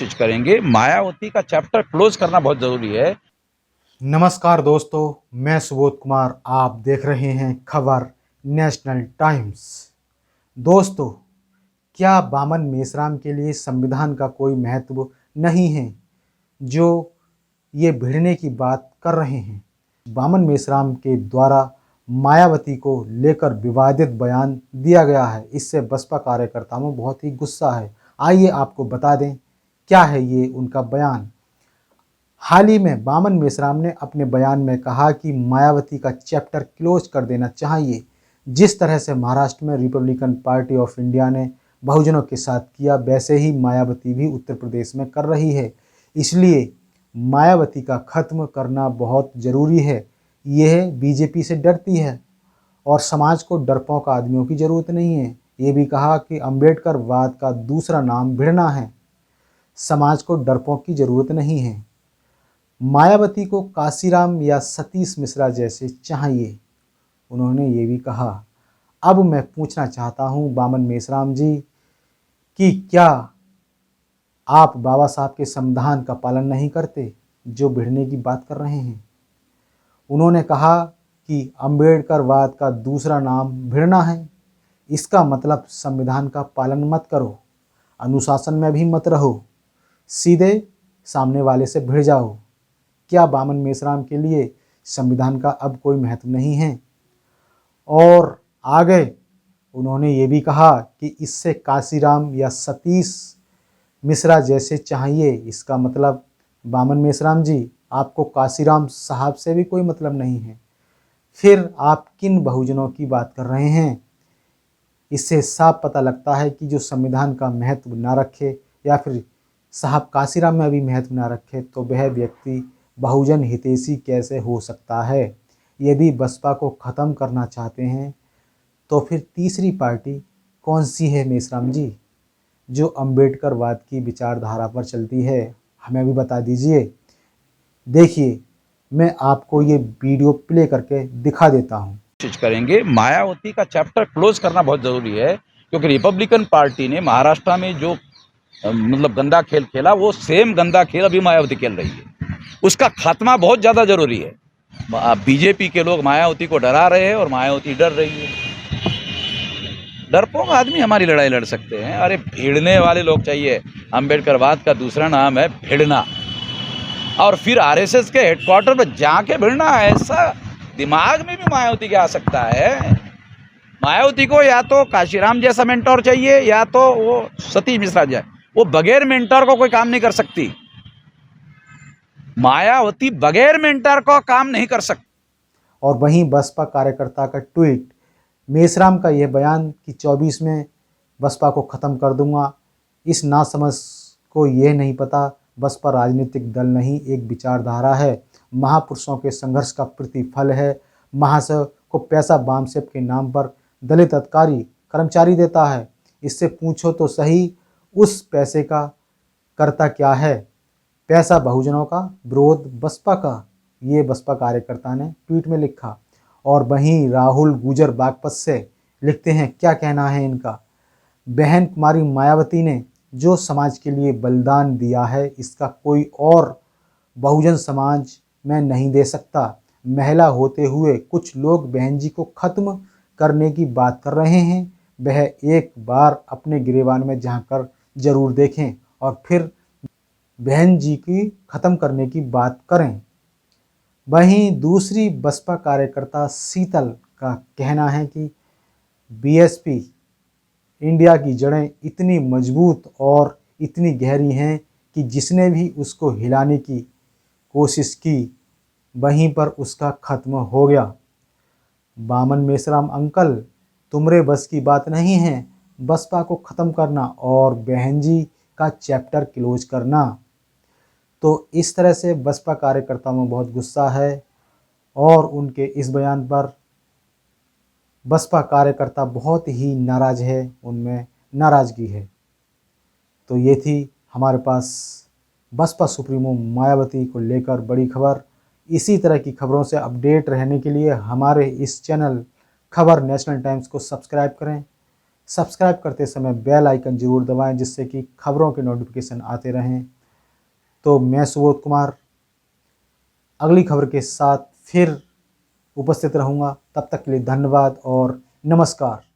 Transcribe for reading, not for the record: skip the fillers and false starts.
कोशिश करेंगे। मायावती का चैप्टर क्लोज करना बहुत जरूरी है। नमस्कार दोस्तों, मैं सुबोध कुमार। आप देख रहे हैं खबर नेशनल टाइम्स। दोस्तों, क्या बामन मेश्राम के लिए संविधान का कोई महत्व नहीं है जो ये भिड़ने की बात कर रहे हैं? बामन मेश्राम के द्वारा मायावती को लेकर विवादित बयान दिया गया है। इससे बसपा कार्यकर्ताओं में बहुत ही गुस्सा है। आइए आपको बता दें क्या है ये उनका बयान। हाल ही में बामन मेश्राम ने अपने बयान में कहा कि मायावती का चैप्टर क्लोज कर देना चाहिए। जिस तरह से महाराष्ट्र में रिपब्लिकन पार्टी ऑफ इंडिया ने बहुजनों के साथ किया, वैसे ही मायावती भी उत्तर प्रदेश में कर रही है। इसलिए मायावती का खत्म करना बहुत ज़रूरी है। यह बीजेपी से डरती है और समाज को डरपोक आदमियों की ज़रूरत नहीं है। ये भी कहा कि अम्बेडकरवाद का दूसरा नाम भिड़ना है। समाज को डरपोक की ज़रूरत नहीं है। मायावती को काशीराम या सतीश मिश्रा जैसे चाहिए। उन्होंने ये भी कहा। अब मैं पूछना चाहता हूँ बामन मेश्राम जी कि क्या आप बाबा साहब के संविधान का पालन नहीं करते जो भिड़ने की बात कर रहे हैं? उन्होंने कहा कि अम्बेडकरवाद का दूसरा नाम भिड़ना है। इसका मतलब संविधान का पालन मत करो, अनुशासन में भी मत रहो, सीधे सामने वाले से भिड़ जाओ। क्या बामन मेश्राम के लिए संविधान का अब कोई महत्व नहीं है? और आगे उन्होंने ये भी कहा कि इससे काशीराम या सतीश मिश्रा जैसे चाहिए। इसका मतलब बामन मेश्राम जी, आपको काशीराम साहब से भी कोई मतलब नहीं है। फिर आप किन बहुजनों की बात कर रहे हैं? इससे साफ पता लगता है कि जो संविधान का महत्व ना रखे या फिर साहब काशीराम में भी महत्व ना रखे तो वह व्यक्ति बहुजन हितैषी कैसे हो सकता है? यदि बसपा को ख़त्म करना चाहते हैं तो फिर तीसरी पार्टी कौन सी है मेश्राम जी, जो अम्बेडकरवाद की विचारधारा पर चलती है? हमें भी बता दीजिए। देखिए, मैं आपको ये वीडियो प्ले करके दिखा देता हूँ। कोशिश करेंगे। मायावती का चैप्टर क्लोज करना बहुत जरूरी है, क्योंकि रिपब्लिकन पार्टी ने महाराष्ट्र में जो मतलब गंदा खेल खेला, वो सेम गंदा खेल अभी मायावती खेल रही है। उसका खात्मा बहुत ज्यादा जरूरी है। बीजेपी के लोग मायावती को डरा रहे हैं और मायावती डर रही है। डरपोक आदमी हमारी लड़ाई लड़ सकते हैं, अरे भिड़ने वाले लोग चाहिए। अम्बेडकरवाद का दूसरा नाम है भिड़ना, और फिर आरएसएस के हेडक्वार्टर पर जाके भिड़ना। ऐसा दिमाग में भी मायावती के आ सकता है? मायावती को या तो काशीराम जैसा मेंटोर चाहिए या तो वो सतीश मिश्रा जाए। वो बगैर मेंटोर को कोई काम नहीं कर सकती। मायावती बगैर मेंटर को काम नहीं कर सकती। और वहीं बसपा कार्यकर्ता का ट्वीट, मेश्राम का यह बयान कि 24 में बसपा को ख़त्म कर दूंगा, इस नासमझ को यह नहीं पता बसपा राजनीतिक दल नहीं, एक विचारधारा है। महापुरुषों के संघर्ष का प्रतिफल है। महाशय को पैसा बामसेप के नाम पर दलित अधिकारी कर्मचारी देता है। इससे पूछो तो सही, उस पैसे का करता क्या है? पैसा बहुजनों का, विरोध बसपा का। ये बसपा कार्यकर्ता ने ट्वीट में लिखा। और वहीं राहुल गुजर बागपत से लिखते हैं, क्या कहना है इनका। बहन कुमारी मायावती ने जो समाज के लिए बलिदान दिया है, इसका कोई और बहुजन समाज में नहीं दे सकता। महिला होते हुए कुछ लोग बहन जी को ख़त्म करने की बात कर रहे हैं। वह एक बार अपने गिरेबान में झांक कर जरूर देखें और फिर बहन जी की ख़त्म करने की बात करें। वहीं दूसरी बसपा कार्यकर्ता शीतल का कहना है कि बीएसपी इंडिया की जड़ें इतनी मजबूत और इतनी गहरी हैं कि जिसने भी उसको हिलाने की कोशिश की, वहीं पर उसका ख़त्म हो गया। बामन मेश्राम अंकल, तुमरे बस की बात नहीं है बसपा को ख़त्म करना और बहन जी का चैप्टर क्लोज करना। तो इस तरह से बसपा कार्यकर्ताओं में बहुत गुस्सा है और उनके इस बयान पर बसपा कार्यकर्ता बहुत ही नाराज़ है, उनमें नाराज़गी है। तो ये थी हमारे पास बसपा सुप्रीमो मायावती को लेकर बड़ी खबर। इसी तरह की खबरों से अपडेट रहने के लिए हमारे इस चैनल खबर नेशनल टाइम्स को सब्सक्राइब करें, सब्सक्राइब करते समय बेल आइकन ज़रूर दबाएं, जिससे कि खबरों के नोटिफिकेशन आते रहें। तो मैं सुबोध कुमार अगली खबर के साथ फिर उपस्थित रहूँगा। तब तक के लिए धन्यवाद और नमस्कार।